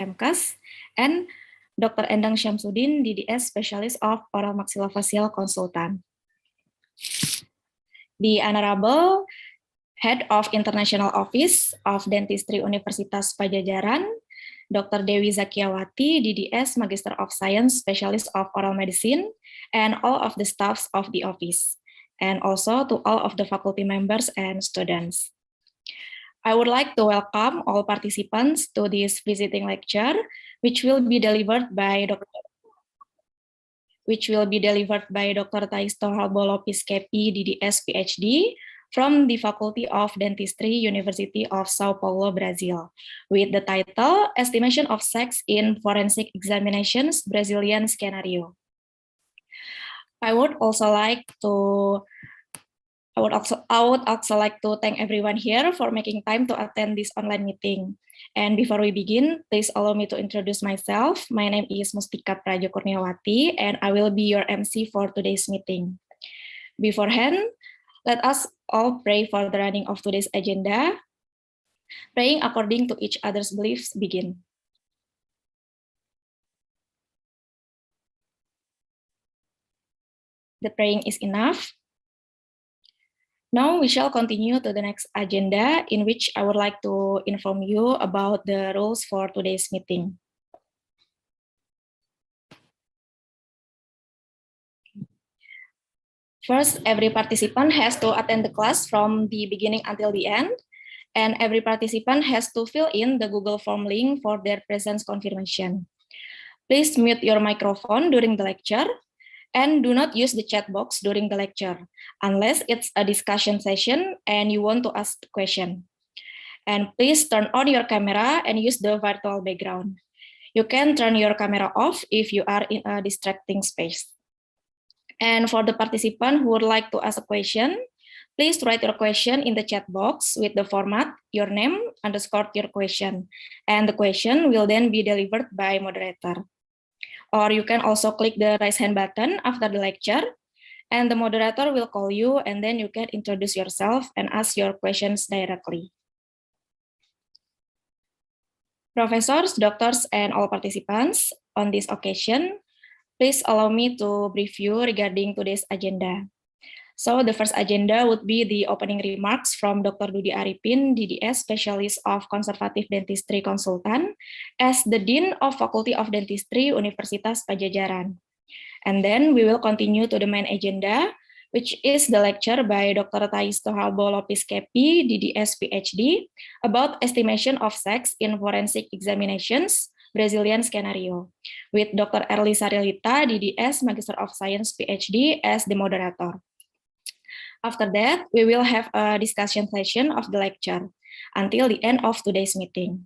MKAS, and Dr. Endang Syamsuddin, DDS Specialist of Oral Maxillofacial Consultant. The Honorable Head of International Office of Dentistry Universitas Padjadjaran, Dr. Dewi Zakiawati, DDS Magister of Science, Specialist of Oral Medicine, and all of the staffs of the office, and also to all of the faculty members and students. I would like to welcome all participants to this visiting lecture, which will be delivered by Dr. Thais Torralbo Lopez Capp, DDS PhD, from the Faculty of Dentistry, University of Sao Paulo, Brazil, with the title Estimation of Sex in Forensic Examinations, Brazilian Scenario. I would also like to thank everyone here for making time to attend this online meeting. And before we begin, please allow me to introduce myself. My name is Mustika Prajo Kurniawati, and I will be your MC for today's meeting. Beforehand, let us all pray for the running of today's agenda. Praying according to each other's beliefs begin. The praying is enough. Now we shall continue to the next agenda, in which I would like to inform you about the rules for today's meeting. First, every participant has to attend the class from the beginning until the end, and every participant has to fill in the Google form link for their presence confirmation. Please mute your microphone during the lecture, and do not use the chat box during the lecture, unless it's a discussion session and you want to ask a question. And please turn on your camera and use the virtual background. You can turn your camera off if you are in a distracting space. And for the participant who would like to ask a question, please write your question in the chat box with the format, your name, underscore your question. And the question will then be delivered by moderator. Or you can also click the raise hand button after the lecture, and the moderator will call you, and then you can introduce yourself and ask your questions directly. Professors, doctors, and all participants, on this occasion, please allow me to brief you regarding today's agenda. So the first agenda would be the opening remarks from Dr. Dudi Arifin, DDS Specialist of Conservative Dentistry Consultant, as the Dean of Faculty of Dentistry Universitas Padjadjaran. And then we will continue to the main agenda, which is the lecture by Dr. Thais Torralbo Lopez Capp, DDS PhD, about estimation of sex in forensic examinations, Brazilian scenario, with Dr. Erli Sarilita, DDS Magister of Science PhD, as the moderator. After that, we will have a discussion session of the lecture until the end of today's meeting.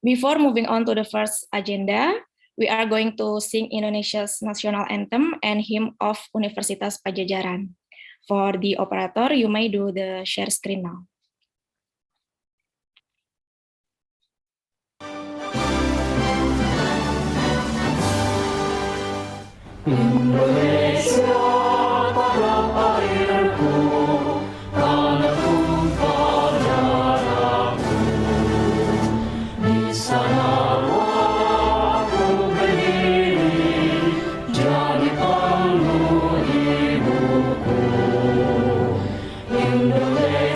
Before moving on to the first agenda, we are going to sing Indonesia's national anthem and hymn of Universitas Padjadjaran. For the operator, you may do the share screen now. Indonesia. Indonesia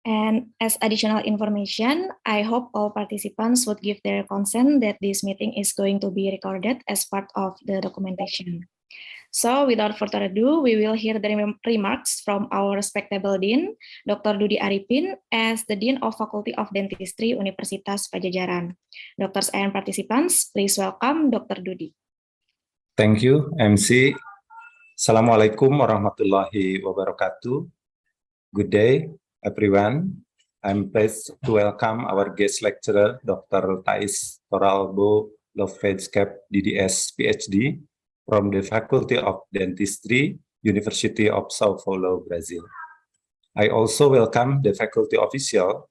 And as additional information, I hope all participants would give their consent that this meeting is going to be recorded as part of the documentation. So without further ado, we will hear the remarks from our respectable Dean, Dr. Dudi Arifin, as the Dean of Faculty of Dentistry Universitas Padjadjaran. Doctors and participants, please welcome Dr. Dudi. Thank you, MC. Assalamualaikum warahmatullahi wabarakatuh. Good day, everyone. I'm pleased to welcome our guest lecturer, Dr. Torralbo, Lopez, Capp, DDS, PhD, from the Faculty of Dentistry, University of Sao Paulo, Brazil. I also welcome the faculty official,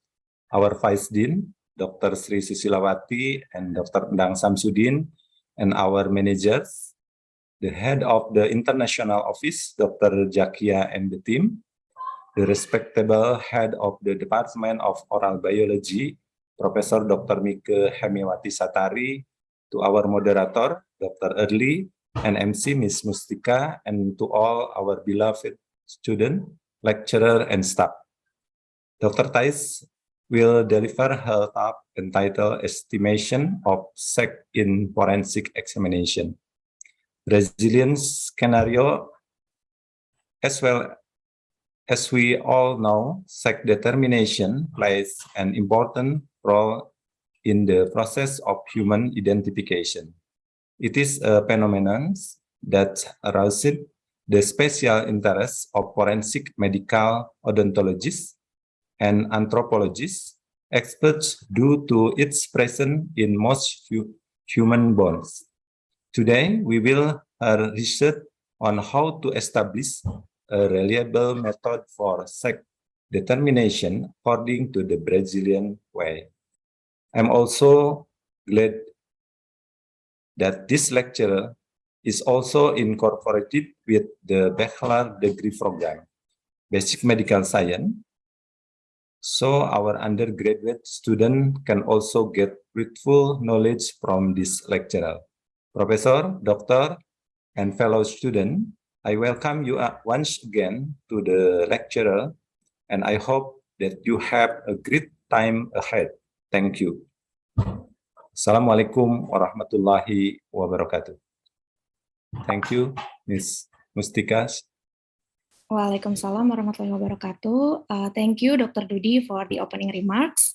our Vice Dean, Dr. Sri Susilawati and Dr. Endang Samsudin, and our managers, the head of the International Office, Dr. Jakia and the team, the respectable head of the Department of Oral Biology, Professor Dr. Mike Hemiwati Satari, to our moderator, Dr. Erli, and MC Ms. Mustika, and to all our beloved student, lecturer, and staff. Dr. Thais will deliver her talk entitled Estimation of SEC in Forensic Examination. Brazilian scenario, as well as we all know, SEC determination plays an important role in the process of human identification. It is a phenomenon that aroused the special interest of forensic medical odontologists and anthropologists, experts due to its presence in most human bones. Today, we will research on how to establish a reliable method for SEC determination according to the Brazilian way. I'm also glad that this lecture is also incorporated with the bachelor degree program, Basic Medical Science, so our undergraduate student can also get fruitful knowledge from this lecturer. Professor, doctor, and fellow student, I welcome you once again to the lecturer, and I hope that you have a great time ahead. Thank you. Assalamualaikum warahmatullahi wabarakatuh. Thank you, Ms. Mustika. Waalaikumsalam warahmatullahi wabarakatuh. Thank you, Dr. Dudi, for the opening remarks.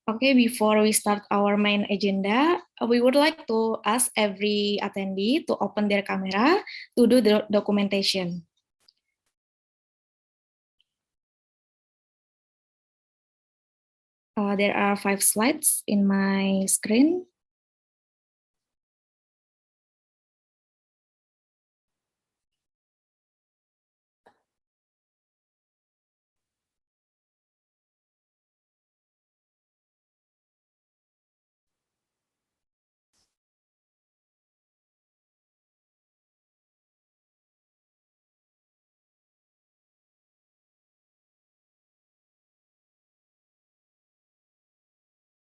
Okay, before we start our main agenda, we would like to ask every attendee to open their camera to do the documentation. There are 5 slides in my screen.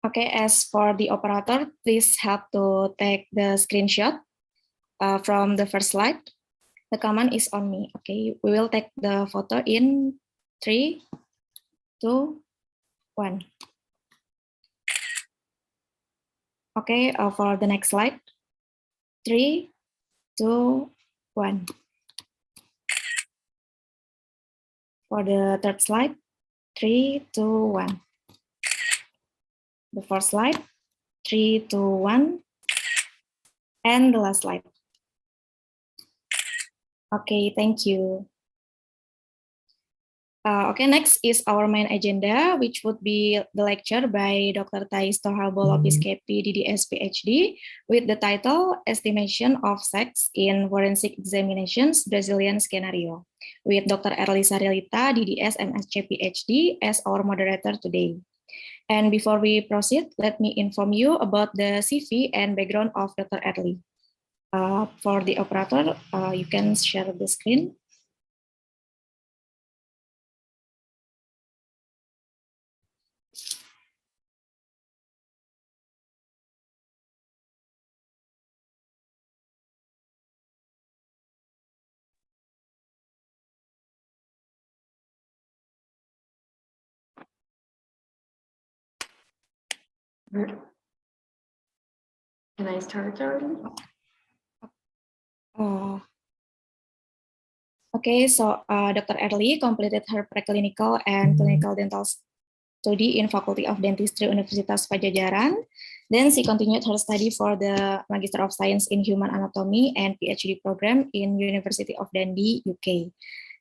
Okay, as for the operator, please help to take the screenshot from the first slide. The command is on me. Okay, we will take the photo in 3, 2, 1. Okay, for the next slide, 3, 2, 1. For the third slide, 3, 2, 1. The fourth slide, 3, 2, 1. And the last slide. Okay, thank you. Okay, next is our main agenda, which would be the lecture by Dr. Torralbo Lopez, Capp, DDS, PhD, with the title Estimation of Sex in Forensic Examinations, Brazilian Scenario, with Dr. Erli Sarilita, DDS, MSc, PhD, as our moderator today. And before we proceed, let me inform you about the CV and background of Dr. Erli. For the operator, you can share the screen. Can I start already? Okay, so Dr. Erli completed her preclinical and clinical dental study in Faculty of Dentistry Universitas Padjadjaran. Then she continued her study for the Magister of Science in Human Anatomy and PhD program in University of Dundee, UK.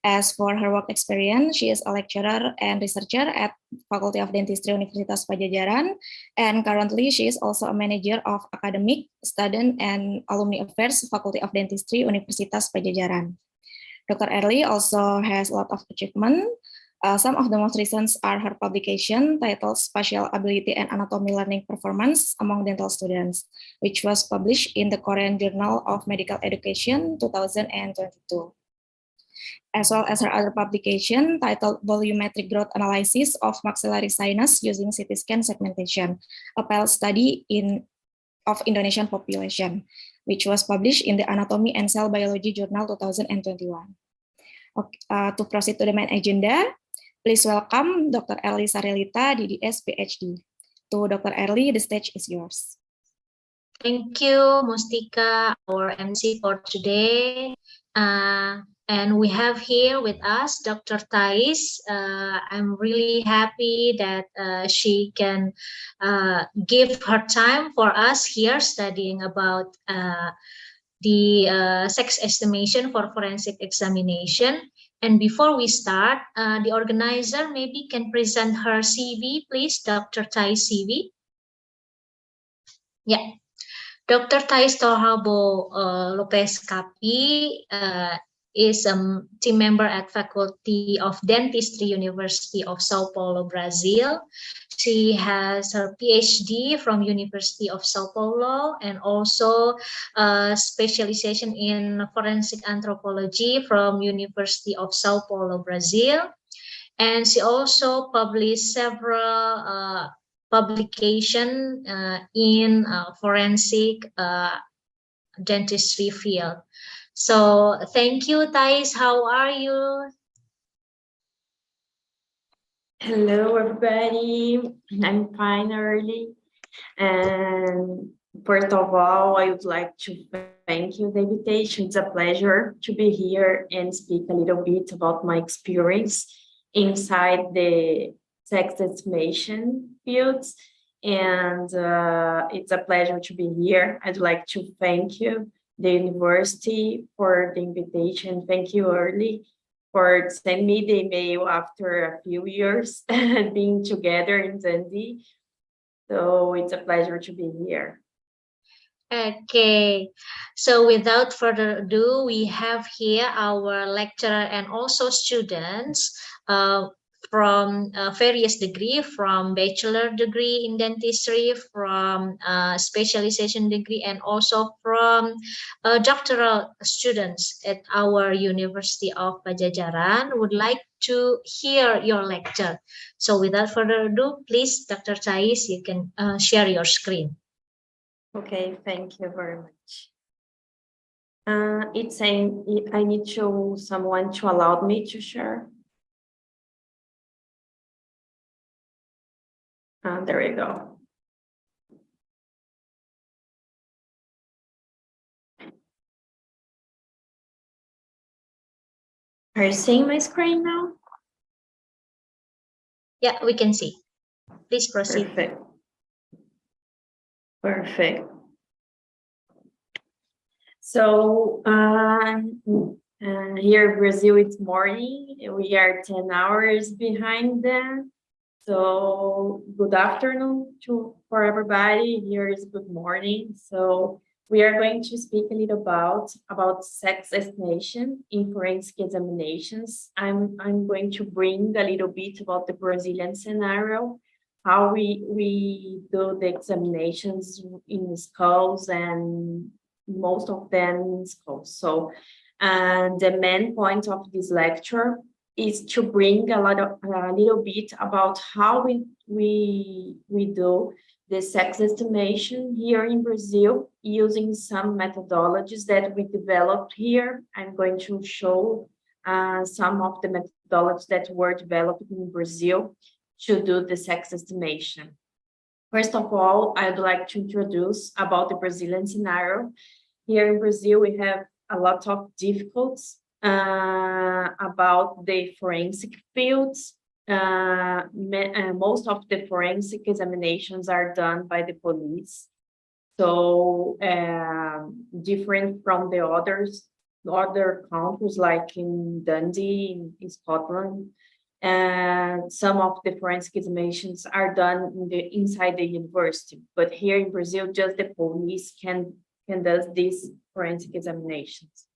As for her work experience, she is a lecturer and researcher at Faculty of Dentistry Universitas Padjadjaran, and currently she is also a manager of academic, student, and alumni affairs Faculty of Dentistry Universitas Padjadjaran. Dr. Erli also has a lot of achievement. Some of the most recent are her publication titled Spatial Ability and Anatomy Learning Performance Among Dental Students, which was published in the Korean Journal of Medical Education 2022. As well as her other publication titled Volumetric Growth Analysis of Maxillary Sinus Using CT Scan Segmentation, a pilot study of Indonesian population, which was published in the Anatomy and Cell Biology Journal 2021. Okay, to proceed to the main agenda, please welcome Dr. Erli Sarilita, DDS, PhD. To Dr. Erli, the stage is yours. Thank you, Mustika, our MC for today. And we have here with us Dr. Thais. I'm really happy that she can give her time for us here studying about the sex estimation for forensic examination. And before we start, the organizer maybe can present her CV, please, Dr. Thais CV. Yeah. Dr. Thais Torralbo Lopez Capp is a team member at Faculty of Dentistry University of Sao Paulo, Brazil. She has her PhD from University of Sao Paulo and also specialization in forensic anthropology from University of Sao Paulo, Brazil. And she also published several publication in forensic dentistry field. So thank you, Thais. How are you? Hello, everybody. I'm fine, Erli. And first of all, I would like to thank you for the invitation. It's a pleasure to be here and speak a little bit about my experience inside the sex estimation fields. And it's a pleasure to be here. I'd like to thank you, the university, for the invitation. Thank you, Erli, for sending me the email after a few years being together in Dundee. So it's a pleasure to be here. Okay, so without further ado, we have here our lecturer and also students from various degree, from bachelor degree in dentistry, from specialization degree, and also from doctoral students at our University of Padjadjaran. Would like to hear your lecture. So without further ado, please, Dr. Thais, you can share your screen. Okay, thank you very much. It's saying I need someone to allow me to share. There we go. Are you seeing my screen now? Yeah, we can see. Please proceed. Perfect. Perfect. So Here in Brazil, it's morning. We are 10 hours behind them. So good afternoon for everybody. Here is good morning. So we are going to speak a little about sex estimation in forensic examinations. I'm going to bring a little bit about the Brazilian scenario, how we do the examinations in schools, and most of them in schools. So the main point of this lecture is to bring a little bit about how we do the sex estimation here in Brazil using some methodologies that we developed here. I'm going to show some of the methodologies that were developed in Brazil to do the sex estimation. First of all, I'd like to introduce about the Brazilian scenario. Here in Brazil, we have a lot of difficulties about the forensic fields. Most of the forensic examinations are done by the police. So different from the other countries like in Dundee, in Scotland, and some of the forensic examinations are done inside the university. But here in Brazil, just the police can do these forensic examinations.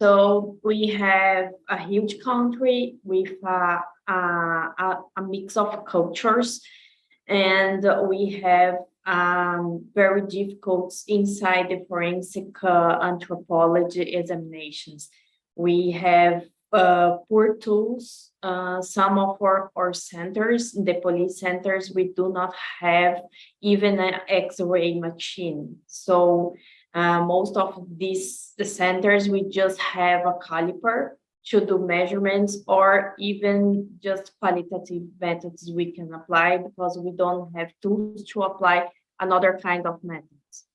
So we have a huge country with a mix of cultures, and we have very difficult inside the forensic anthropology examinations. We have poor tools. Some of our centers, the police centers, we do not have even an X-ray machine. So most of these centers, we just have a caliper to do measurements, or even just qualitative methods we can apply because we don't have tools to apply another kind of methods.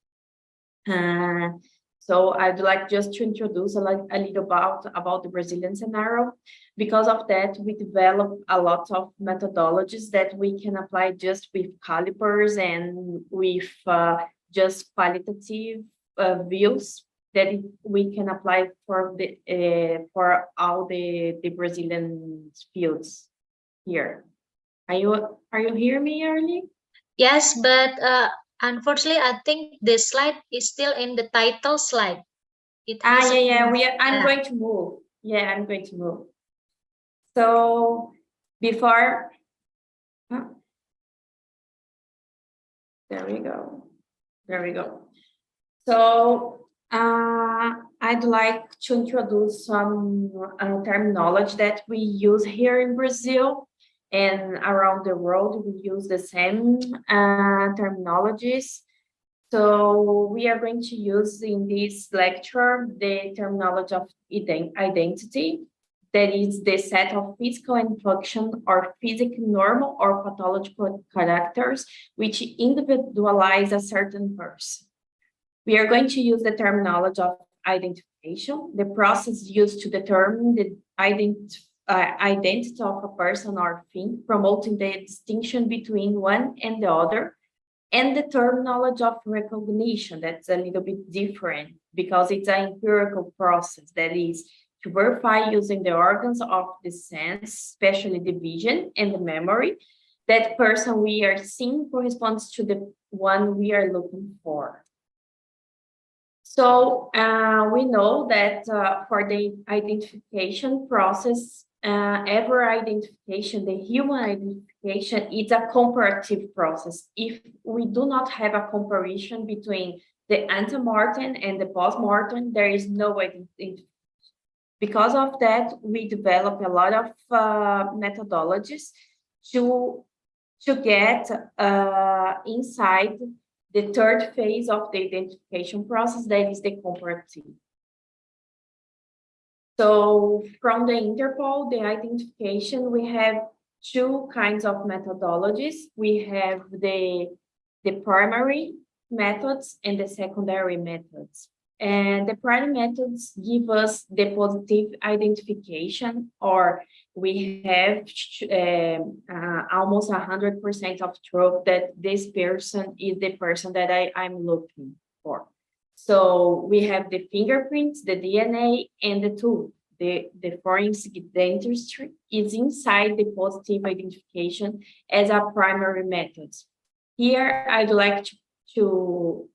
So I'd like just to introduce a little about the Brazilian scenario. Because of that, we developed a lot of methodologies that we can apply just with calipers and with just qualitative views that we can apply for all the Brazilian fields here. Are you hearing me, Erli? Yes, but unfortunately, I think the slide is still in the title slide. I'm going to move. Yeah, I'm going to move. So before, there we go. So I'd like to introduce some terminology that we use here in Brazil, and around the world we use the same terminologies. So we are going to use in this lecture the terminology of identity, that is the set of physical and function or physically normal or pathological characters which individualize a certain person. We are going to use the terminology of identification, the process used to determine the identity of a person or thing, promoting the distinction between one and the other, and the terminology of recognition. That's a little bit different because it's an empirical process, that is to verify using the organs of the sense, especially the vision and the memory, that person we are seeing corresponds to the one we are looking for. So we know that for the identification process, every identification, the human identification, is a comparative process. If we do not have a comparison between the antemortem and the postmortem, there is no identification. Because of that, we develop a lot of methodologies to get inside the third phase of the identification process, that is the comparative. So from the Interpol, the identification, we have two kinds of methodologies. We have the primary methods and the secondary methods. And the primary methods give us the positive identification, or we have almost 100% of truth that this person is the person that I'm looking for. So we have the fingerprints, the DNA, and the tooth. The forensic dentistry is inside the positive identification as a primary method. Here, I'd like to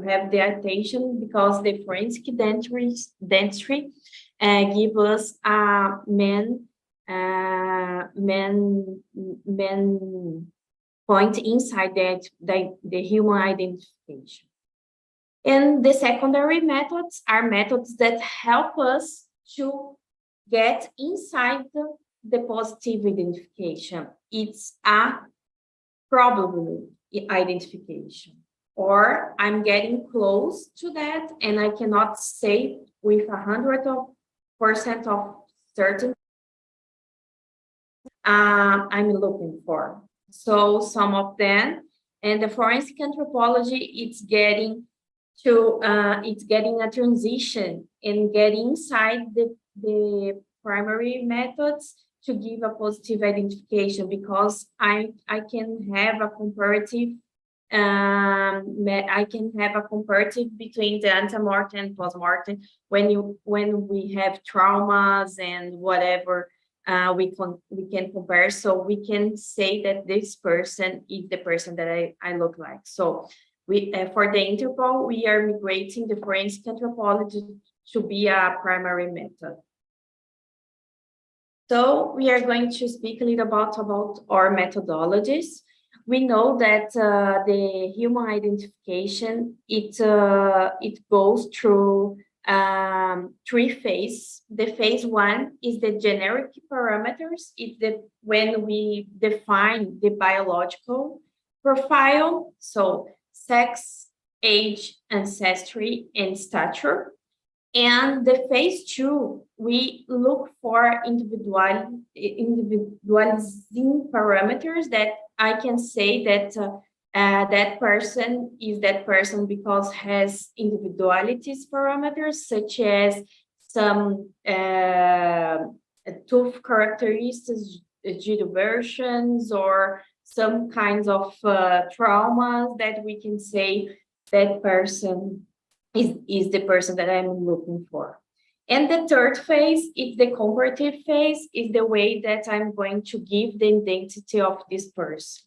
have the attention because the forensic dentistry give us a main point inside that the human identification. And the secondary methods are methods that help us to get inside the positive identification. It's a probable identification, or I'm getting close to that and I cannot say with 100% of certainty I'm looking for. So some of them, and the forensic anthropology, it's getting a transition and getting inside the primary methods to give a positive identification, because I can have a comparative between the antemortem and postmortem when we have traumas and whatever. We can compare, so we can say that this person is the person that I look like. So we for the Interpol, we are migrating the forensic anthropology to be a primary method. So we are going to speak a little about our methodologies. We know that the human identification, it goes through 3 phases. The phase 1 is the generic parameters. It's when we define the biological profile, so sex, age, ancestry, and stature. And the phase 2, we look for individualizing parameters that I can say that that person is that person because has individualities parameters, such as some tooth characteristics, versions, or some kinds of traumas that we can say that person is the person that I'm looking for. And the third phase is the comparative phase, is the way that I'm going to give the identity of this person.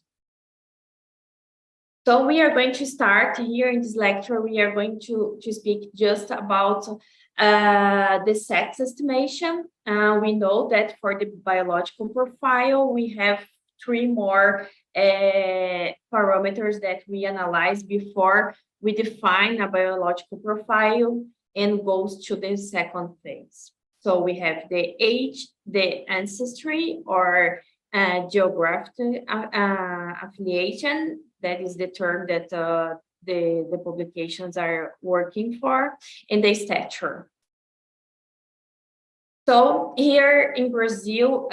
So we are going to start here in this lecture. We are going to speak just about the sex estimation. We know that for the biological profile, we have 3 more parameters that we analyze before we define a biological profile and goes to the second phase. So we have the age, the ancestry, or geographic affiliation. That is the term that the publications are working for, and the stature. So here in Brazil,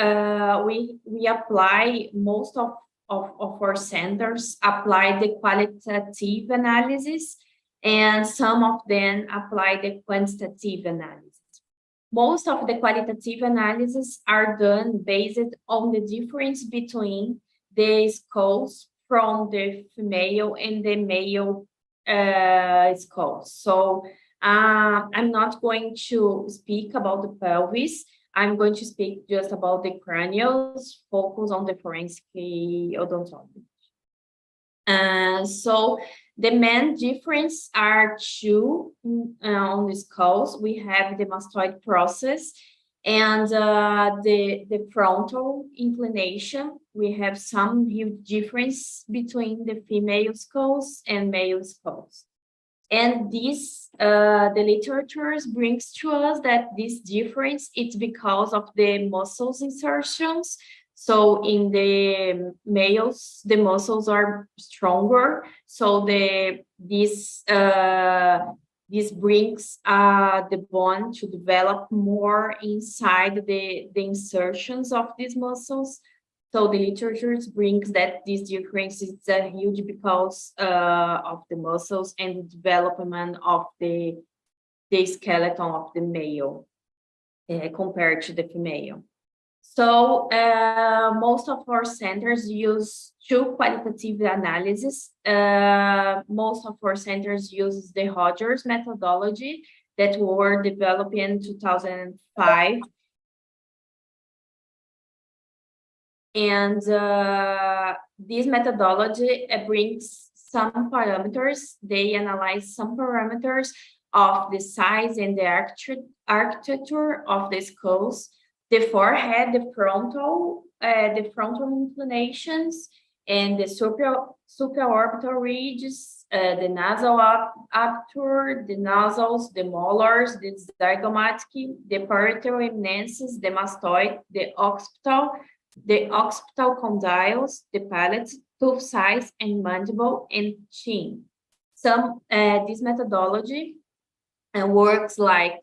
we apply, most of our centers apply the qualitative analysis, and some of them apply the quantitative analysis. Most of the qualitative analysis are done based on the difference between the skulls from the female and the male skulls. So I'm not going to speak about the pelvis. I'm going to speak just about the cranials, focus on the forensic odontology. So the main difference are 2 on the skulls. We have the mastoid process and the frontal inclination. We have some huge difference between the female skulls and male skulls. And this, the literature brings to us that this difference, it's because of the muscles insertions. So in the males, the muscles are stronger. So this brings the bone to develop more inside the insertions of these muscles. So the literature brings that this difference is huge because of the muscles and the development of the skeleton of the male compared to the female. So most of our centers use two qualitative analysis. Most of our centers use the Rogers methodology that were developed in 2005. And this methodology brings some parameters. They analyze some parameters of the size and the architecture of the skulls, the forehead, the frontal inclinations, and the supraorbital ridges, the nasal aperture, the nasals, the molars, the zygomatic, the parietal eminences, the mastoid, the occipital condyles, the palate, tooth size, and mandible and chin. This methodology works like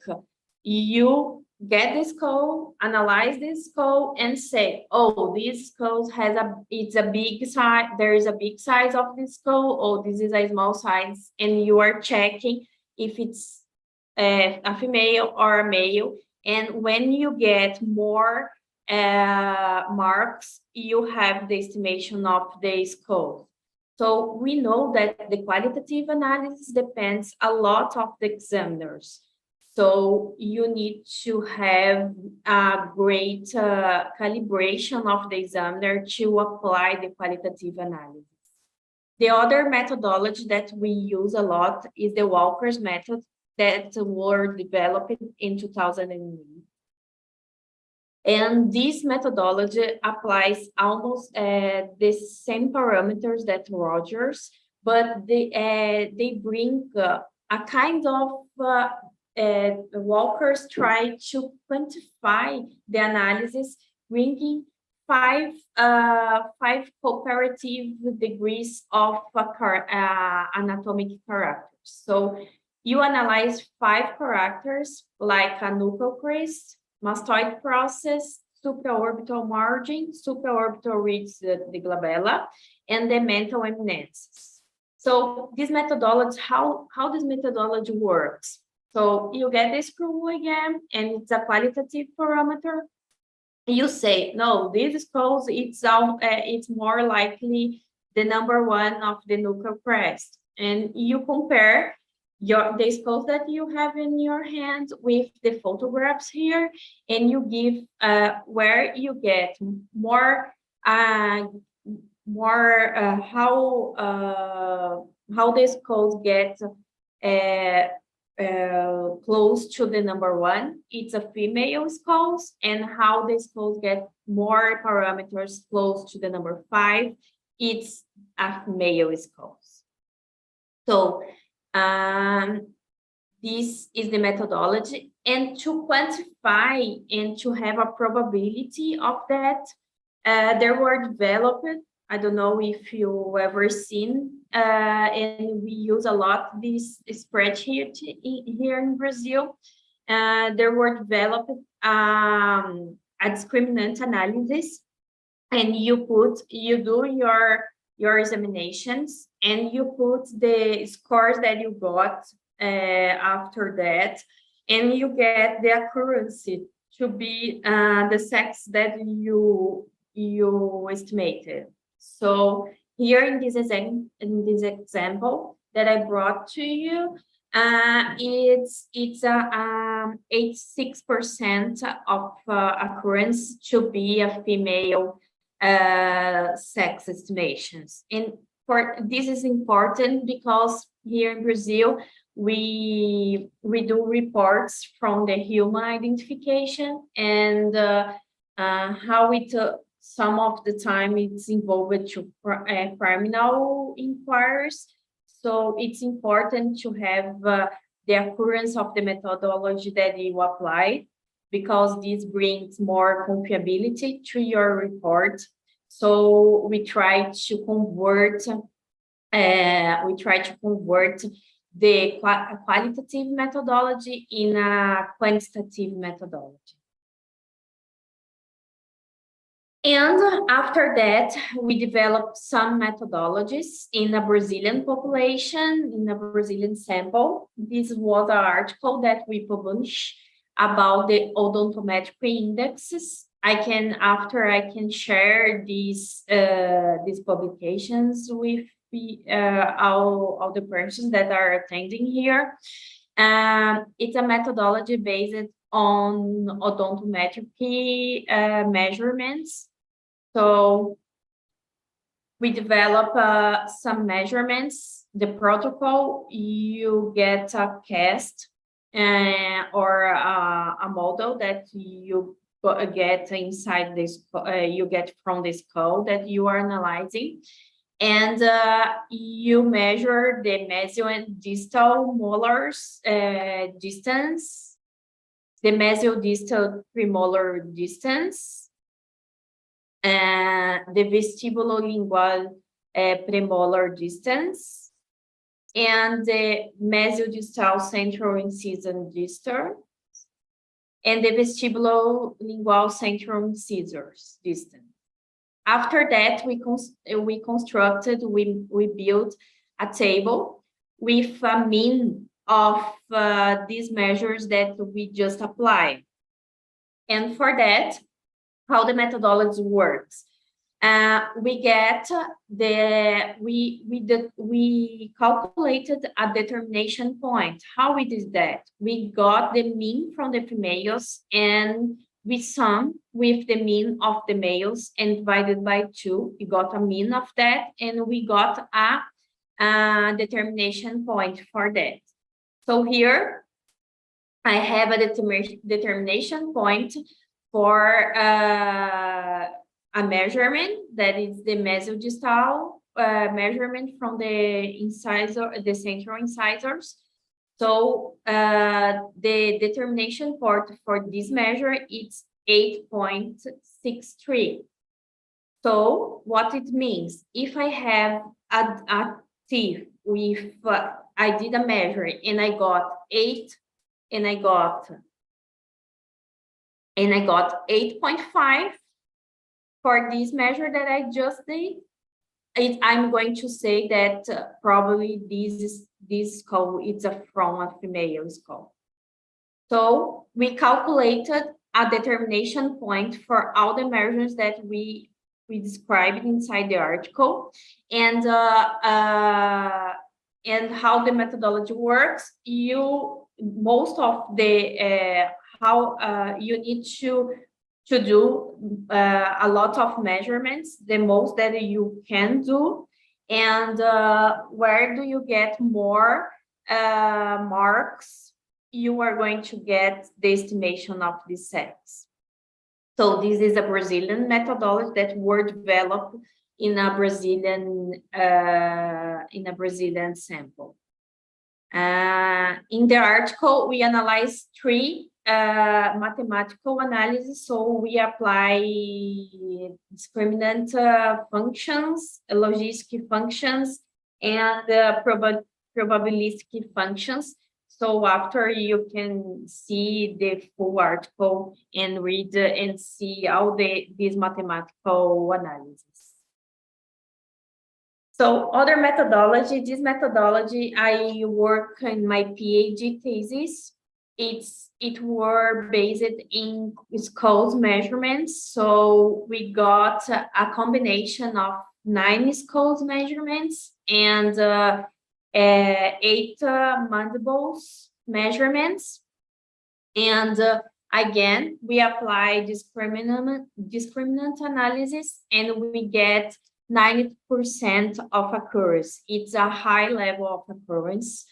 you get the skull, analyze this skull, and say, oh, this skull it's a big size, there is a big size of this skull, or this is a small size, and you are checking if it's a female or a male. And when you get more marks, you have the estimation of the skull. So we know that the qualitative analysis depends a lot of the examiners. So you need to have a great calibration of the examiner to apply the qualitative analysis. The other methodology that we use a lot is the Walker's method that were developed in 2008. And this methodology applies almost the same parameters that Rogers, but they bring a kind of Walkers try to quantify the analysis, bringing five comparative degrees of anatomic characters. So you analyze 5 characters like a nuchal crest, mastoid process, supraorbital margin, supraorbital ridge, the glabella, and the mental eminences. So this methodology, how this methodology works. So you get the screw again, and it's a qualitative parameter. You say, no, this skulls, it's more likely the number 1 of the nuchal crest. And you compare the skulls that you have in your hand with the photographs here, and you give where you get more how the skulls get close to the number 1, it's a female skulls, and how the skulls get more parameters close to the number 5, it's a male skulls. So this is the methodology, and to quantify and to have a probability of that, there were developed, I don't know if you ever seen, and we use a lot this spreadsheet here in Brazil. There were developed a discriminant analysis, and you do your examinations, and you put the scores that you got after that, and you get the accuracy to be the sex that you estimated. So here in this example that I brought to you, it's 86% of occurrence to be a female sex estimations. And this is important because here in Brazil we do reports from the human identification, and how it some of the time it's involved to criminal inquiries. So it's important to have the occurrence of the methodology that you apply, because this brings more confiability to your report. So we try to convert the qualitative methodology in a quantitative methodology. And after that, we developed some methodologies in a Brazilian population, in a Brazilian sample. This was an article that we published about the odontometric indexes after I can share these publications with all the persons that are attending here. It's a methodology based on odontometry measurements. So we develop some measurements. The protocol, you get a cast or a model that you get inside this, you get from this code that you are analyzing. And you measure the mesial and distal molars distance, the mesial distal premolar distance, the vestibulolingual premolar distance, and the mesial distal central incision distance, and the vestibulolingual central incisors distance. After that, we built a table with a mean of these measures that we just applied. And for that, how the methodology works. We calculated a determination point. How we did that? We got the mean from the females and we sum with the mean of the males and divided by 2. We got a mean of that and we got a determination point for that. So here I have a determination point for a measurement that is the mesodistal measurement from the incisor, the central incisors. So the determination point for this measure is 8.63. So what it means, if I have a teeth with, I did a measure and I got 8 and I got 8.5 for this measure that I just did, I'm going to say that probably this skull is from a female skull. So we calculated a determination point for all the measures that we described inside the article, and how the methodology works. Most of the how you need to do a lot of measurements, the most that you can do, and where do you get more marks, you are going to get the estimation of the sex. So this is a Brazilian methodology that were developed in a Brazilian sample. In the article, we analyze 3 mathematical analysis. So we apply discriminant functions, logistic functions, and probabilistic functions. So after you can see the full article and read and see all these mathematical analysis. So other methodology, this methodology I work in my PhD thesis. It were based in skulls measurements. So we got a combination of 9 skulls measurements and 8 mandibles measurements. And again, we apply discriminant analysis and we get 90% of accuracy. It's a high level of occurrence.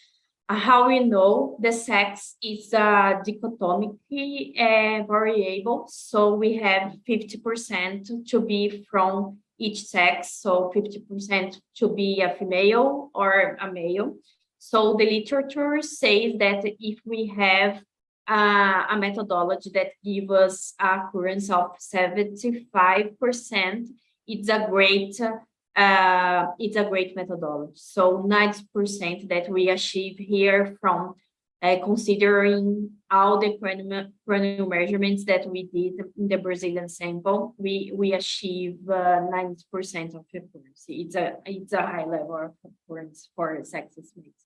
How we know the sex is a dichotomic variable. So we have 50% to be from each sex. So 50% to be a female or a male. So the literature says that if we have a methodology that gives us occurrence of 75%, it's a great methodology. So 90% that we achieve here from considering all the cranial measurements that we did in the Brazilian sample, we achieve 90% of accuracy. It's a high level of occurrence for sexist mix.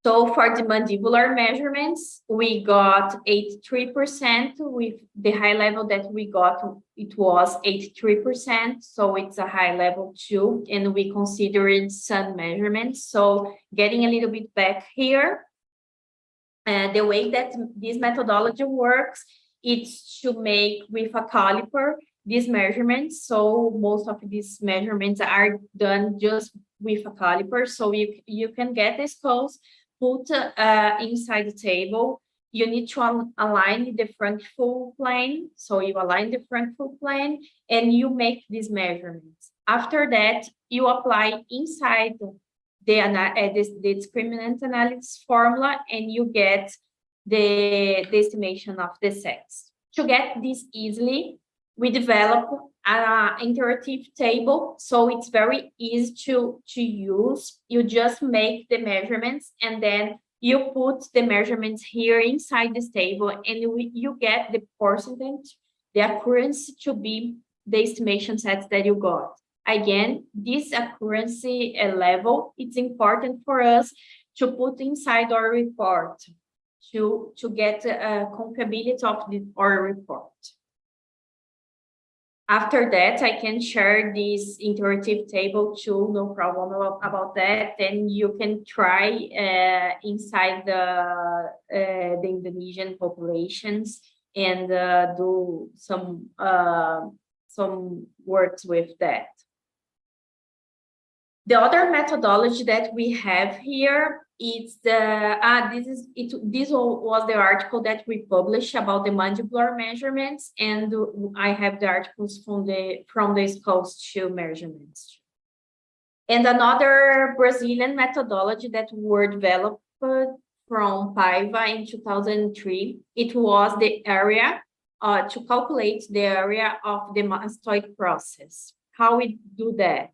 So for the mandibular measurements, we got 83%. With the high level that we got, it was 83%. So it's a high level too. And we considered some measurements. So getting a little bit back here, the way that this methodology works, it's to make with a caliper these measurements. So most of these measurements are done just with a caliper. So you can get the skulls, put inside the table. You need to align the front full plane. So you align the front full plane and you make these measurements. After that, you apply inside the discriminant analysis formula and you get the estimation of the sets. To get this easily, we develop an interactive table, so it's very easy to use. You just make the measurements and then you put the measurements here inside this table and you get the percentage, the accuracy to be the estimation sets that you got. Again, this accuracy level, it's important for us to put inside our report to get comparability of our report. After that, I can share this interactive table too, no problem about that. Then you can try inside the Indonesian populations and do some works with that. The other methodology that we have here is this was the article that we published about the mandibular measurements, and I have the articles from the skulls to measurements. And another Brazilian methodology that were developed from Paiva in 2003, it was the area to calculate the area of the mastoid process. How we do that?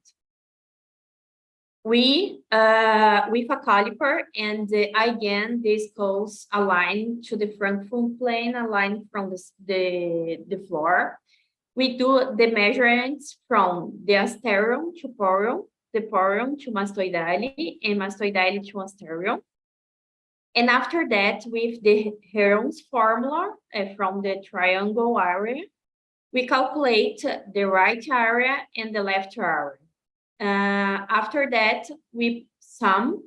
We, with a caliper and again, the skulls aligned to the front full plane, aligned from the floor. We do the measurements from the asterion to porion, the porion to mastoidale, and mastoidale to asterion. And after that, with the Heron's formula from the triangle area, we calculate the right area and the left area. After that, we sum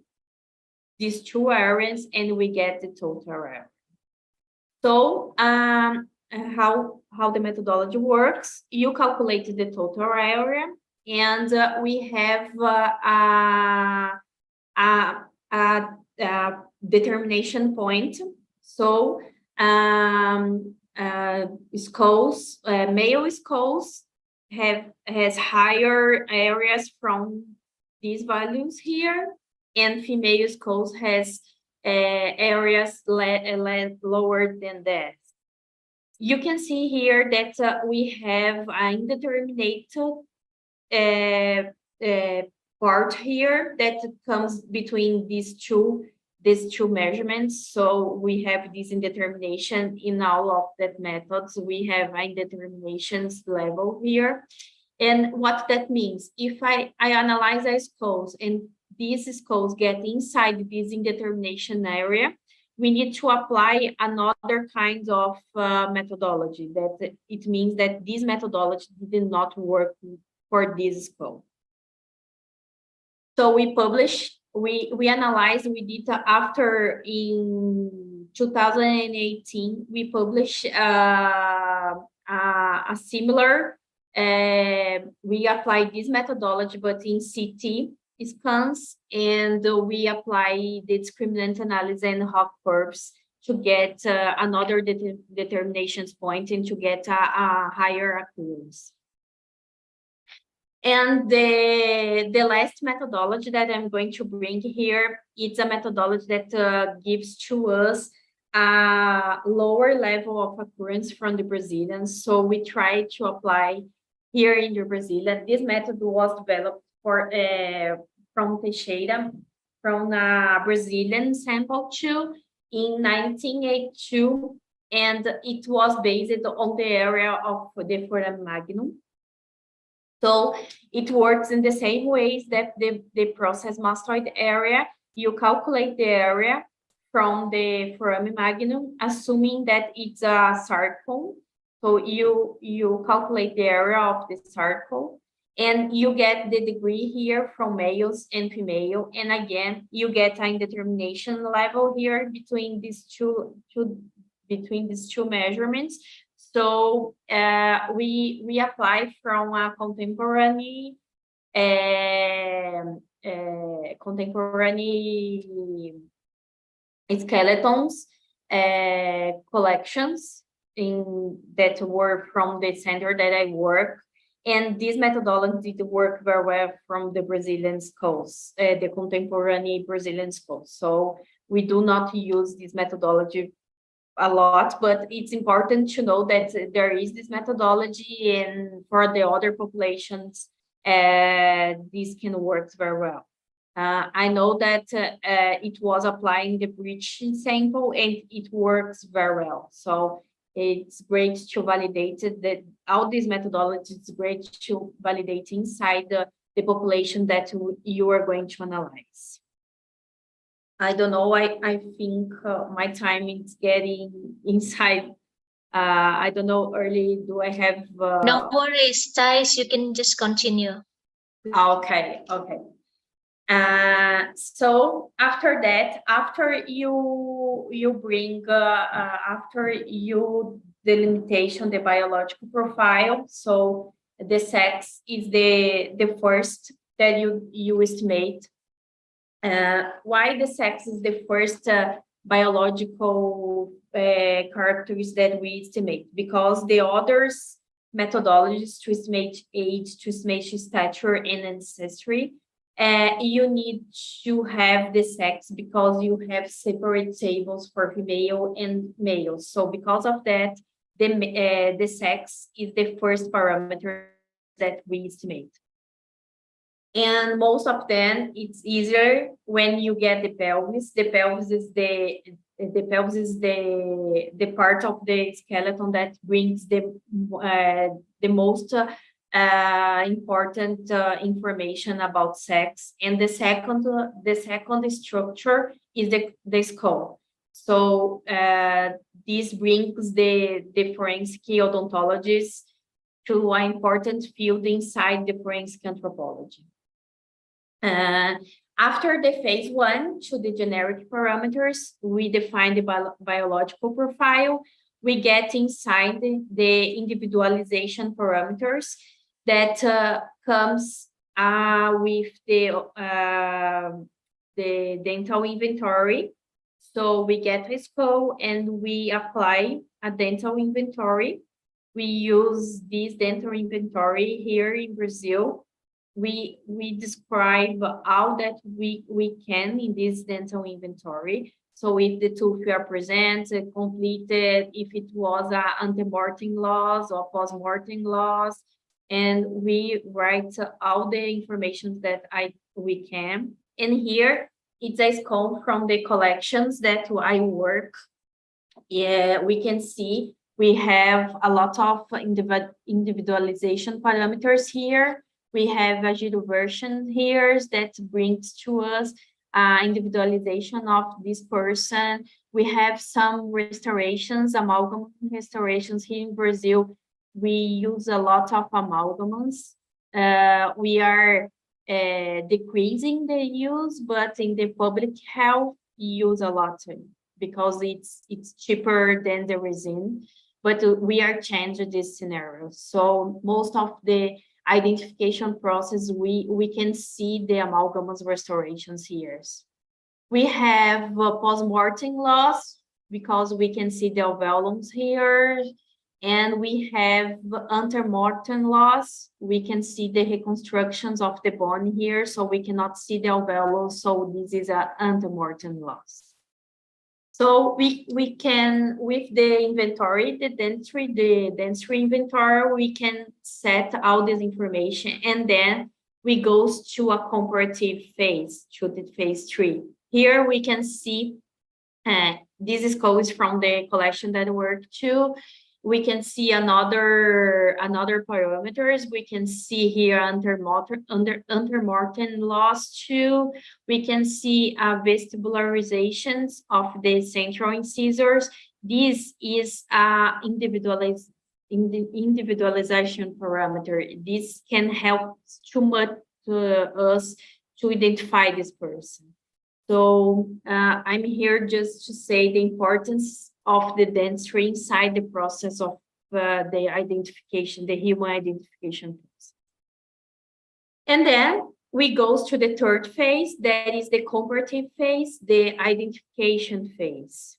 these two areas and we get the total area. So how the methodology works, you calculate the total area and we have a determination point. So skulls, male skulls has higher areas from these values here, and female skulls has areas lower than that. You can see here that we have an indeterminate part here that comes between these two measurements. So we have this indetermination in all of that methods. We have indeterminations level here. And what that means, if I analyze the skulls and these skulls get inside this indetermination area, we need to apply another kind of methodology. That it means that this methodology did not work for this skull. So we published, we analyzed, we did after in 2018, we published a similar, we applied this methodology, but in CT scans, and we apply the discriminant analysis and Hawk curves to get another determinations point and to get a higher accuracy. And the last methodology that I'm going to bring here, it's a methodology that gives to us a lower level of accuracy from the Brazilians. So we try to apply here in the Brazilian. This method was developed from Teixeira, from a Brazilian sample too in 1982, and it was based on the area of the foramen magnum. So it works in the same ways that the process mastoid area. you calculate the area from the foramen magnum, assuming that it's a circle. So you calculate the area of the circle, and you get the degree here from males and female. And again, you get an indetermination level here between these two measurements. So we apply from a contemporary skeletons collections that were from the center that I work. And this methodology did work very well from the Brazilian schools, the contemporary Brazilian schools. So we do not use this methodology a lot, but it's important to know that there is this methodology, and for the other populations, this can work very well. I know that it was applying the breech sample, and it works very well. So it's great to validate that all these methodologies, it's great to validate inside the population that you are going to analyze. I don't know, I think my time is getting inside. I don't know, Erli, do I have... No worries, Thais, you can just continue. Okay. So after that, after you bring, after you delimitation the biological profile, so the sex is the first that you estimate. Why the sex is the first biological characters that we estimate? Because the others methodologies to estimate age, to estimate stature and ancestry, you need to have the sex because you have separate tables for female and male. So because of that, the sex is the first parameter that we estimate. And most of them, it's easier when you get the pelvis. The pelvis is the part of the skeleton that brings the most important information about sex. And the second structure is the skull. So this brings the forensic odontologists to an important field inside the forensic anthropology. After the phase 1 to the generic parameters, we define the biological profile. We get inside the individualization parameters that comes with the dental inventory. So we get a skull and we apply a dental inventory. We use this dental inventory here in Brazil. We describe all that we can in this dental inventory. So if the tooth are present, completed, if it was an ante-mortem loss or post-mortem loss, and we write all the information that we can. And here it's a skull from the collections that I work. Yeah, we can see we have a lot of individualization parameters here. We have a giro version here that brings to us individualization of this person. We have some restorations, amalgam restorations here in Brazil. We use a lot of amalgams. We are decreasing the use, but in the public health, use a lot because it's cheaper than the resin. But we are changing this scenario. So most of the identification process, we can see the amalgams restorations here. We have post-mortem loss because we can see the alveolums here, and we have ante-mortem loss. We can see the reconstructions of the bone here, so we cannot see the alveolus, so this is an ante-mortem loss. So we can, with the inventory, the dentistry inventory, we can set all this information, and then we go to a comparative phase, to the phase 3. Here we can see this skull is from the collection that I work to, we can see another parameters. We can see here under Morton loss too. We can see vestibularizations of the central incisors. This is individualization parameter. This can help too much us to identify this person. So I'm here just to say the importance of the dentistry inside the process of the identification, the human identification process. And then we go to the third phase, that is the comparative phase, the identification phase.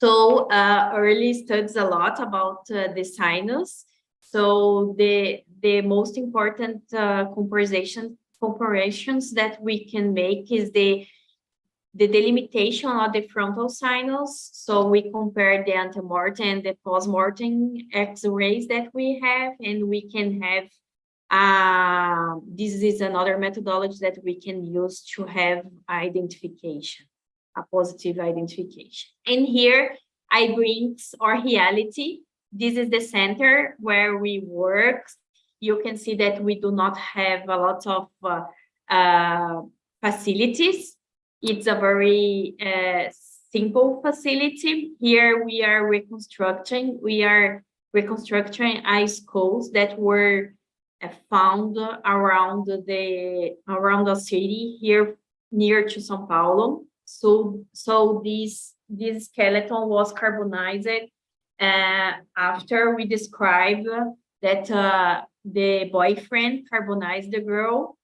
So Erli studies a lot about the sinus. So the most important comparisons that we can make is the delimitation of the frontal sinus. So we compare the ante-mortem and the post-mortem X-rays that we have, and we can have, this is another methodology that we can use to have identification, a positive identification. And here I bring our reality. This is the center where we work. You can see that we do not have a lot of facilities. It's a very simple facility. Here we are reconstructing. We are reconstructing schools that were found around the city here near to São Paulo. So this skeleton was carbonized after we described that the boyfriend carbonized the girl.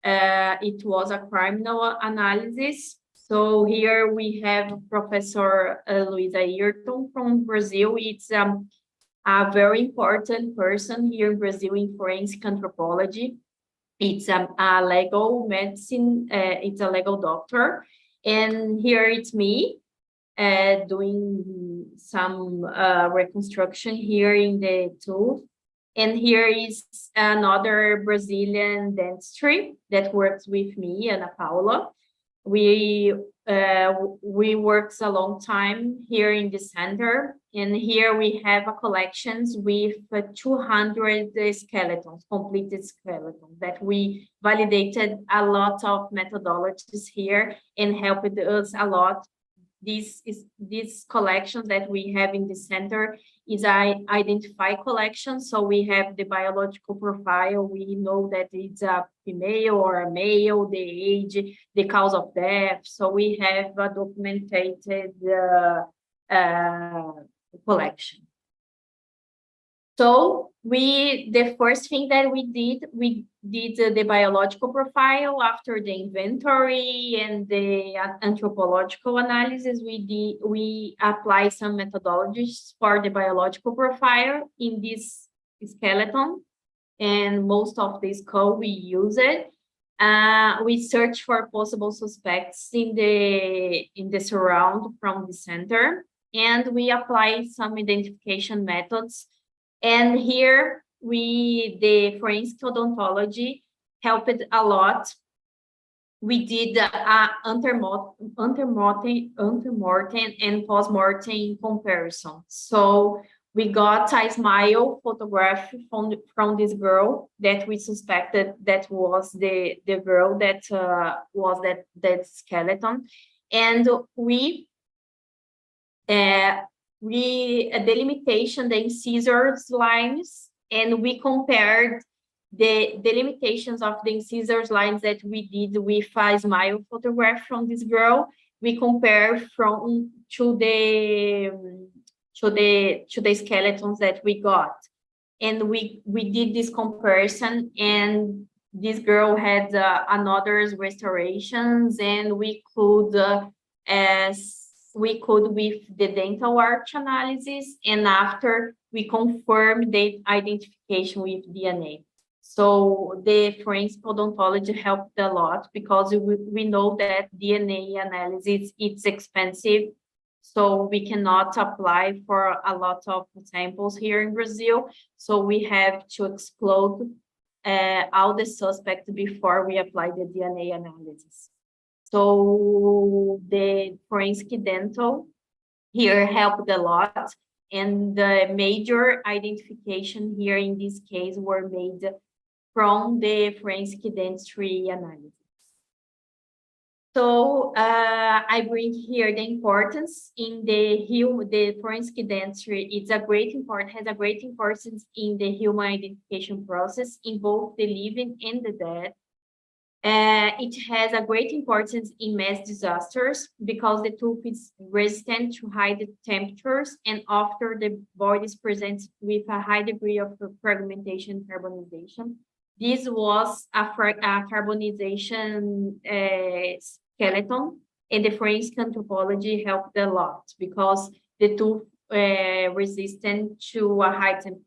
It was a criminal analysis. So here we have Professor Luisa Ayrton from Brazil. It's a very important person here in Brazil in forensic anthropology. It's a legal medicine, it's a legal doctor. And here it's me doing some reconstruction here in the tooth. And here is another Brazilian dentistry that works with me, Ana Paula. We worked a long time here in the center, and here we have a collections with 200 skeletons, completed skeletons, that we validated a lot of methodologies here and helped us a lot. This collection that we have in the center is an identify collection. So we have the biological profile. We know that it's a female or a male, the age, the cause of death. So we have a documented collection. So the first thing that we did the biological profile. After the inventory and the anthropological analysis, we apply some methodologies for the biological profile in this skeleton, and most of this code we use it. We search for possible suspects in the surround from the center, and we apply some identification methods. And here the forensic odontology helped a lot. We did ante-mortem and post-mortem comparison. So we got a smile photograph from this girl that we suspected that was the girl that was that skeleton, and we delimitation the incisors lines, and we compared the delimitations of the incisors lines that we did with a smile photograph from this girl. We compare to the skeletons that we got, and we did this comparison, and this girl had another restorations, and we could with the dental arch analysis, and after we confirmed the identification with DNA. So the forensic odontology helped a lot, because we know that DNA analysis, it's expensive. So we cannot apply for a lot of samples here in Brazil. So we have to exclude all the suspects before we apply the DNA analysis. So the forensic dental here helped a lot. and the major identification here in this case were made from the forensic dentistry analysis. So I bring here the importance in the forensic dentistry. Has a great importance in the human identification process in both the living and the dead. It has a great importance in mass disasters because the tooth is resistant to high temperatures, and after the body is presented with a high degree of fragmentation and carbonization. This was a carbonization skeleton, and the forensic anthropology helped a lot because the tooth resistant to a high temperature.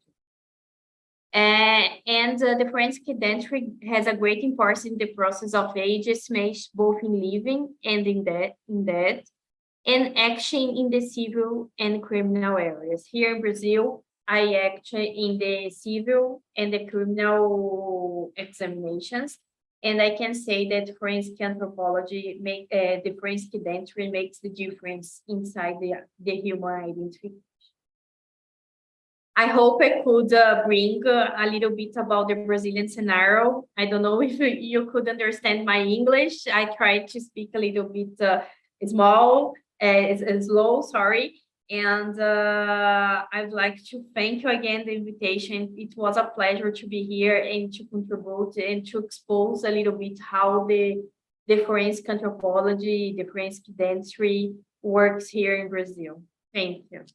And the forensic dentistry has a great importance in the process of age estimation, both in living and in dead, and action in the civil and criminal areas. Here in Brazil, I act in the civil and the criminal examinations, and I can say that forensic anthropology the forensic dentistry makes the difference inside the human identification. I hope I could bring a little bit about the Brazilian scenario. I don't know if you could understand my English. I tried to speak a little bit slow, sorry. And I'd like to thank you again the invitation. It was a pleasure to be here and to contribute and to expose a little bit how the forensic anthropology, the forensic dentistry works here in Brazil. Thank you.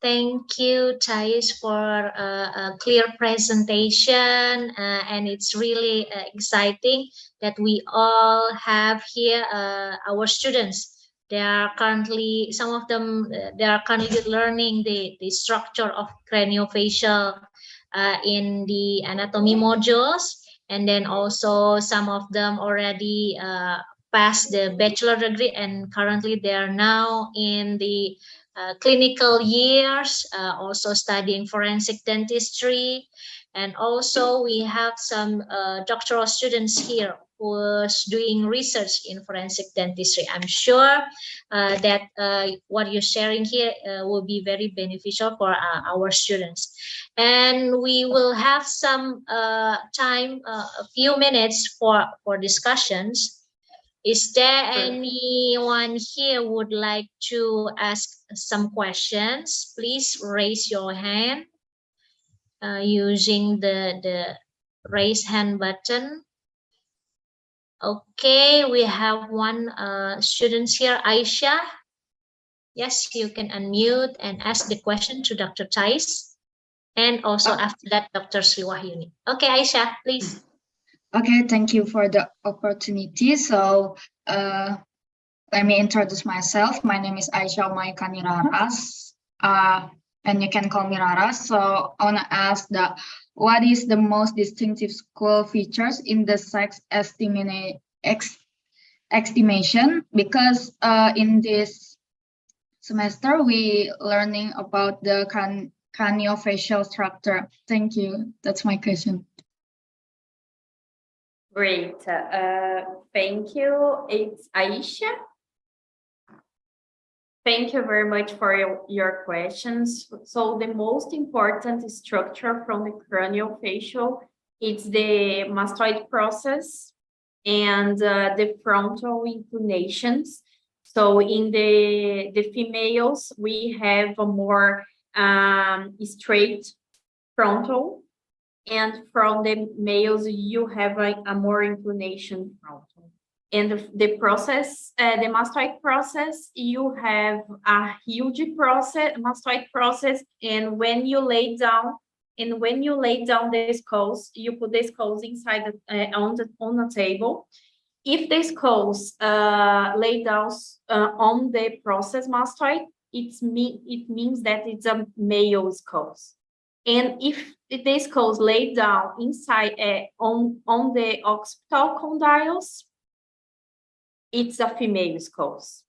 Thank you, Thais, for a clear presentation, and it's really exciting that we all have here our students. They are currently, some of them, they are currently learning the structure of craniofacial in the anatomy modules, and then also some of them already passed the bachelor degree, and currently they are now in the clinical years, also studying forensic dentistry. And also we have some doctoral students here who's doing research in forensic dentistry. I'm sure that what you're sharing here will be very beneficial for our students. And we will have some time, a few minutes for discussions. Is there anyone here who would like to ask some questions? Please raise your hand using the raise hand button. Okay, we have one student here, Aisha. Yes, you can unmute and ask the question to Dr. Thais. And also after that, Dr. Sri Wahyuni. Okay, Aisha, please. Okay, thank you for the opportunity. So let me introduce myself. My name is Aisha Maikani Raras, and you can call me Raras. So I want to ask what is the most distinctive school features in the sex estimation? Because in this semester, we learning about the craniofacial structure. Thank you. That's my question. Great. Thank you. It's Aisha. Thank you very much for your questions. So the most important structure from the craniofacial is the mastoid process and the frontal inclinations. So in the females, we have a more straight frontal, and from the males, you have a more inclination frontal. And the process, the mastoid process, you have a huge mastoid process, and when you lay down the skulls, you put the skulls inside on a table. If the skulls lay down on the process mastoid, it means that it's a male skulls. And if the skulls lay down inside on the occipital condyles, it's a female skulls.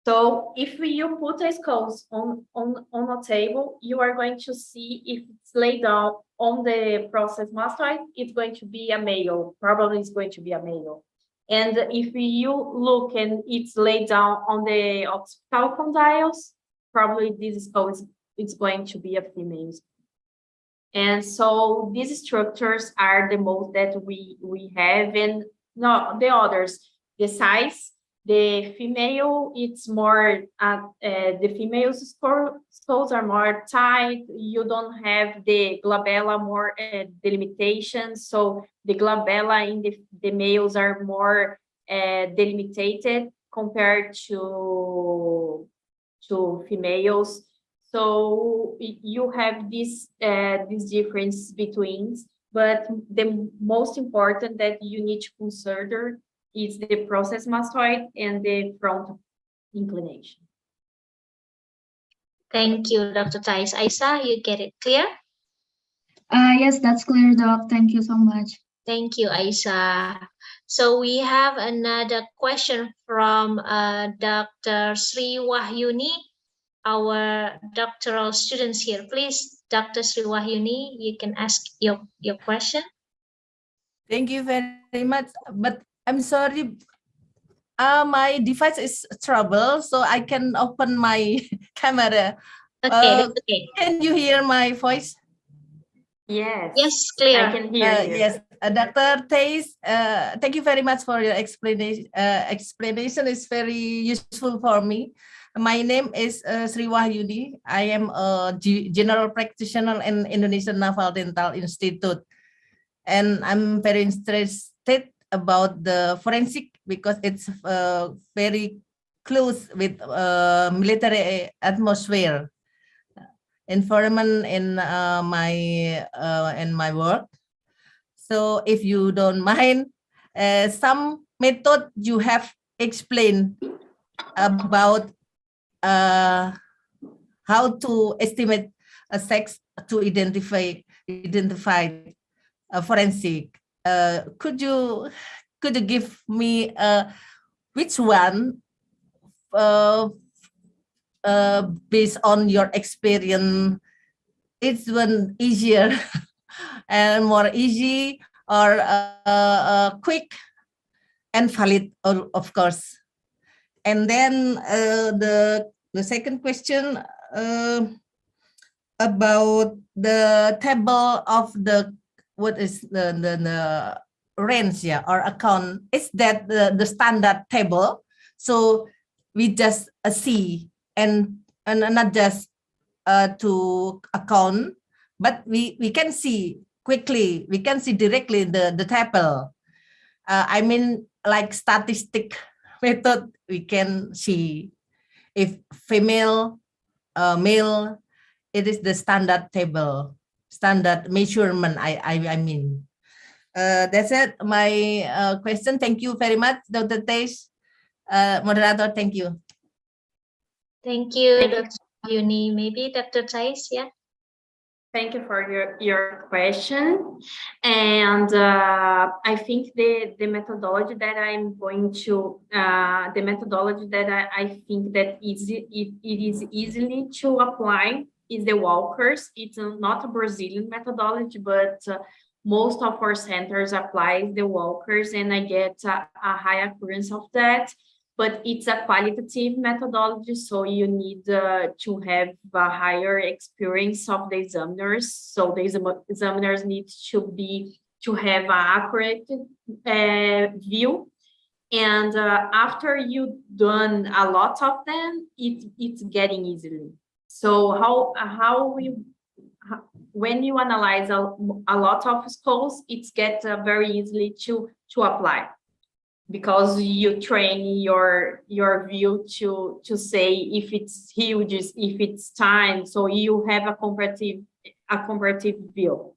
So if you put the skulls on a table, you are going to see if it's laid down on the process mastoid, it's going to be a male, probably it's going to be a male. And if you look and it's laid down on the occipital condyles, probably this skull is going to be a female skull. And so these structures are the most that we have, and no, the others, the size, the female, it's more, the female skulls are more tight. You don't have the glabella more delimitation. So the glabella in the males are more delimited compared to females. So you have this difference between, but the most important that you need to consider is the process mastoid and the front inclination. Thank you, Dr. Thais. Aisa, you get it clear? Yes, that's clear, Doc. Thank you so much. Thank you, Aisa. So we have another question from Dr. Sri Wahyuni, our doctoral students here. Please, Dr. Sri Wahyuni, you can ask your question. Thank you very much. But I'm sorry, my device is trouble, so I can open my camera. Okay, that's okay. Can you hear my voice? Yes. Yes, clear. I can hear you. Yes, Dr. Thais, thank you very much for your explanation. Explanation is very useful for me. My name is Sri Wahyudi. I am a general practitioner in Indonesian Naval Dental Institute. And I'm very interested about the forensic because it's very close with military atmosphere environment in my work. So if you don't mind, some method you have explained about how to estimate a sex to identify a forensic. Could you give me which one based on your experience, it's one easier and more easy or quick and valid, of course. And then the second question about the table of the what is the range, yeah, or account. Is that the standard table? So we just see and not just to account, but we can see quickly. We can see directly the table. I mean, like statistic method, we can see if female, male. It is the standard table, standard measurement. I mean, that's it. My question. Thank you very much, Dr. Thais. Moderator, thank you. Thank you, Dr. Yuni. Maybe Dr. Thais, yeah. Thank you for your question. And I think the methodology that I'm going to, the methodology that I think that it is easily to apply is the walkers. It's not a Brazilian methodology, but most of our centers apply the walkers, and I get a high accuracy of that. But it's a qualitative methodology, so you need to have a higher experience of the examiners. So the examiners need to have an accurate view. And after you've done a lot of them, it's getting easily. So when you analyze a lot of skulls, it gets very easily to apply, because you train your view to say if it's huge, if it's tiny, so you have a comparative view.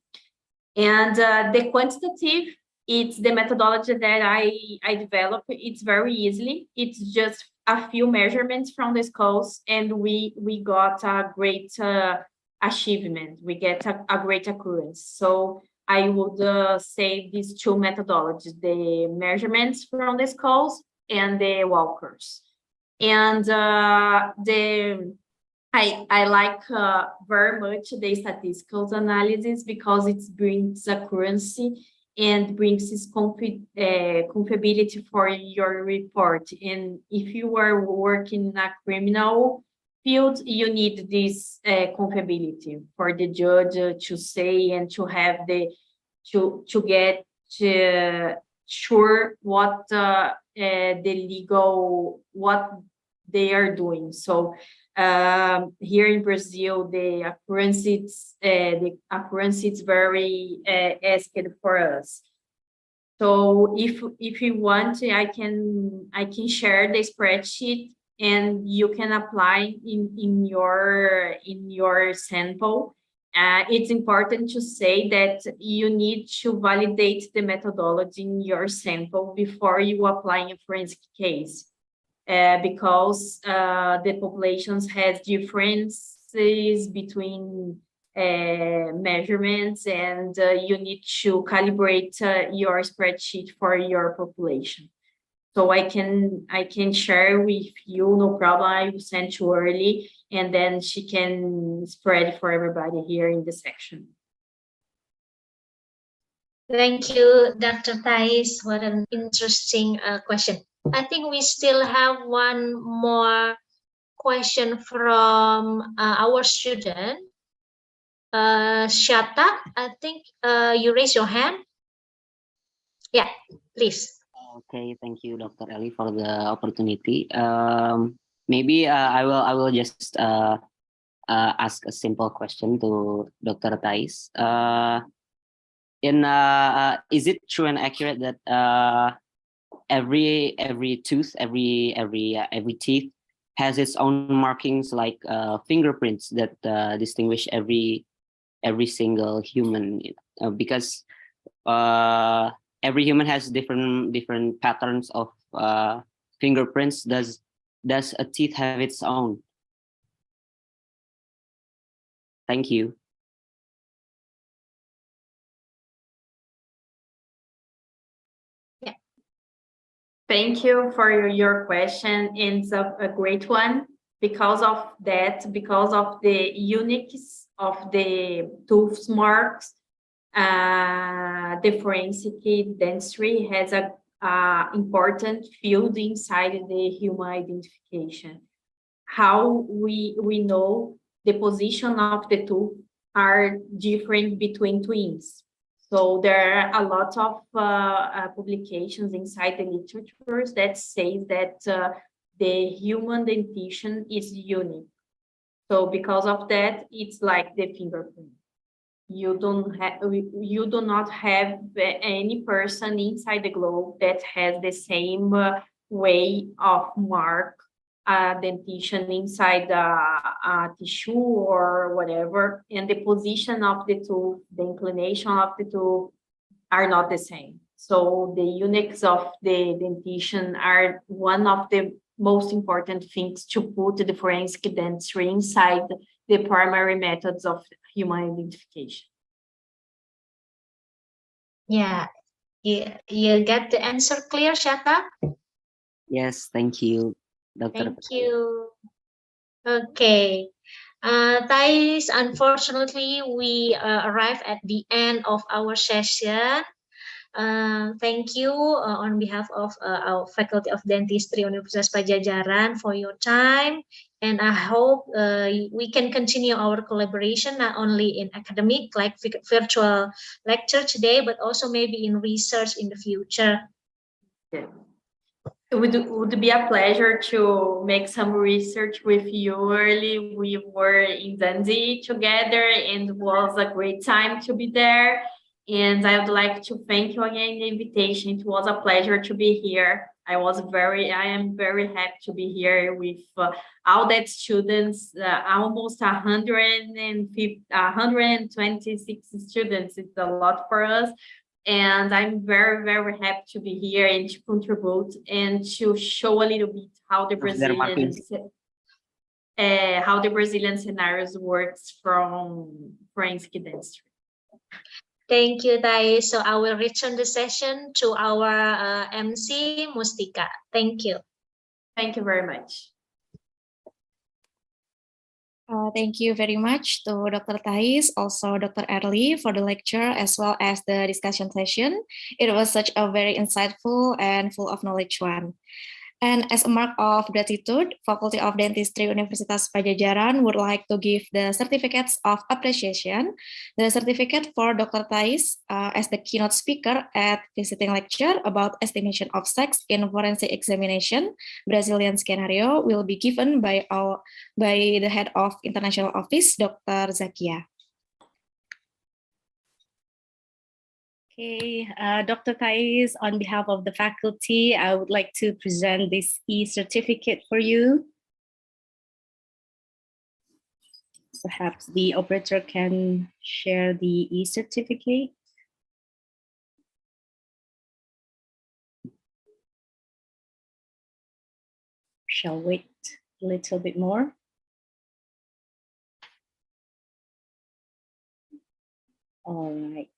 And the quantitative, it's the methodology that I developed. It's very easily. It's just a few measurements from the skulls, and we got a great achievement. We get a great accuracy. So I would say these two methodologies: the measurements from the skulls and the walkers. And I like very much the statistical analysis, because it brings accuracy and brings this confiability for your report. And if you are working in a criminal field, you need this confiability for the judge to say and to have to get sure what the legal, what they are doing. So here in Brazil, the accuracy is very asked for us. So if you want, I can share the spreadsheet and you can apply in your sample. It's important to say that you need to validate the methodology in your sample before you apply in a forensic case, because the populations has differences between measurements, and you need to calibrate your spreadsheet for your population. So I can share with you, no problem. I will send to Erli, and then she can spread for everybody here in the section. Thank you, Dr. Thais. What an interesting question. I think we still have one more question from our student. Shata, I think you raise your hand. Yeah, please. Okay, thank you, Dr. Erli, for the opportunity. Maybe I will just ask a simple question to Dr. Thais. Is it true and accurate that every tooth, every teeth has its own markings, like fingerprints that distinguish every single human? Because every human has different patterns of fingerprints. Does a teeth have its own? Thank you. Yeah. Thank you for your question. It's a great one. Because of that, because of the uniqueness of the tooth marks, the forensic dentistry has a important field inside the human identification. How we know the position of the tooth are different between twins. So there are a lot of publications inside the literature that say that the human dentition is unique. So because of that, it's like the fingerprint. You do not have any person inside the globe that has the same way of mark dentition inside a tissue or whatever, and the position of the tooth, the inclination of the tooth are not the same. So the uniqueness of the dentition are one of the most important things to put the forensic dentistry inside the primary methods of human identification. Yeah, you get the answer clear, Shata? Yes, thank you, Dr. Thank you. Okay. Thais, unfortunately, we arrived at the end of our session. Thank you on behalf of our Faculty of Dentistry Universitas Padjadjaran for your time, and I hope we can continue our collaboration not only in academic, like virtual lecture today, but also maybe in research in the future. Yeah. It would be a pleasure to make some research with you, Erli. We were in Dundee together and it was a great time to be there. And I would like to thank you again for the invitation. It was a pleasure to be here. I am very happy to be here with all that students, almost 126 students. It's a lot for us. And I'm very, very happy to be here and to contribute and to show a little bit how the Brazilian scenarios works from forensic dentistry. Thank you, Thais. So I will return the session to our MC, Mustika. Thank you. Thank you very much. Thank you very much to Dr. Thais, also Dr. Erli for the lecture as well as the discussion session. It was such a very insightful and full of knowledge one. And as a mark of gratitude, Faculty of Dentistry Universitas Padjadjaran would like to give the certificates of appreciation. The certificate for Dr. Thais as the keynote speaker at visiting lecture about estimation of sex in forensic examination, Brazilian scenario, will be given by the head of International Office, Dr. Zakia. Okay, Dr. Thais, on behalf of the faculty, I would like to present this e-certificate for you. Perhaps the operator can share the e-certificate. Shall wait a little bit more. All right.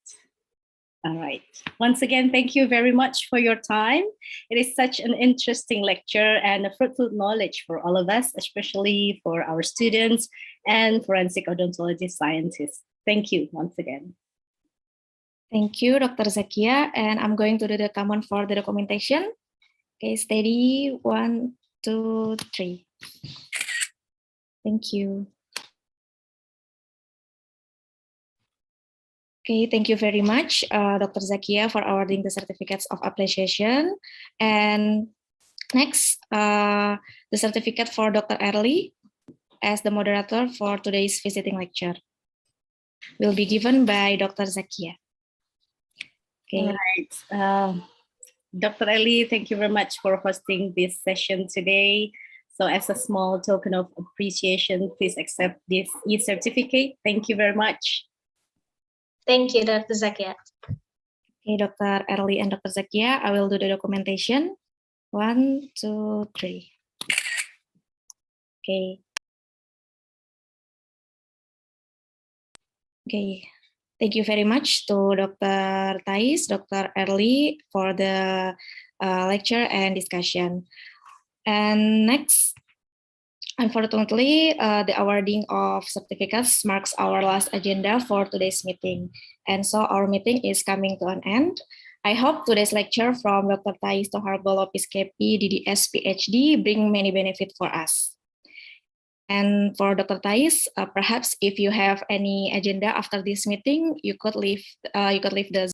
All right. Once again, thank you very much for your time. It is such an interesting lecture and a fruitful knowledge for all of us, especially for our students and forensic odontology scientists. Thank you once again. Thank you, Dr. Zakia. And I'm going to do the command for the documentation. Okay, steady, 1, 2, 3. Thank you. Okay, thank you very much, Dr. Zakia, for awarding the certificates of appreciation. And next, the certificate for Dr. Erli as the moderator for today's visiting lecture will be given by Dr. Zakia. Okay. All right. Dr. Erli, thank you very much for hosting this session today. So as a small token of appreciation, please accept this e-certificate. Thank you very much. Thank you, Dr. Zakia. Okay, Dr. Erli and Dr. Zakia, I will do the documentation. 1, 2, 3. Okay. Okay. Thank you very much to Dr. Thais, Dr. Erli for the lecture and discussion. And next, unfortunately, the awarding of certificates marks our last agenda for today's meeting. And so our meeting is coming to an end. I hope today's lecture from Dr. Thais Torralbo Lopez Capp, DDS PhD, bring many benefits for us. And for Dr. Thais, perhaps if you have any agenda after this meeting, you could leave the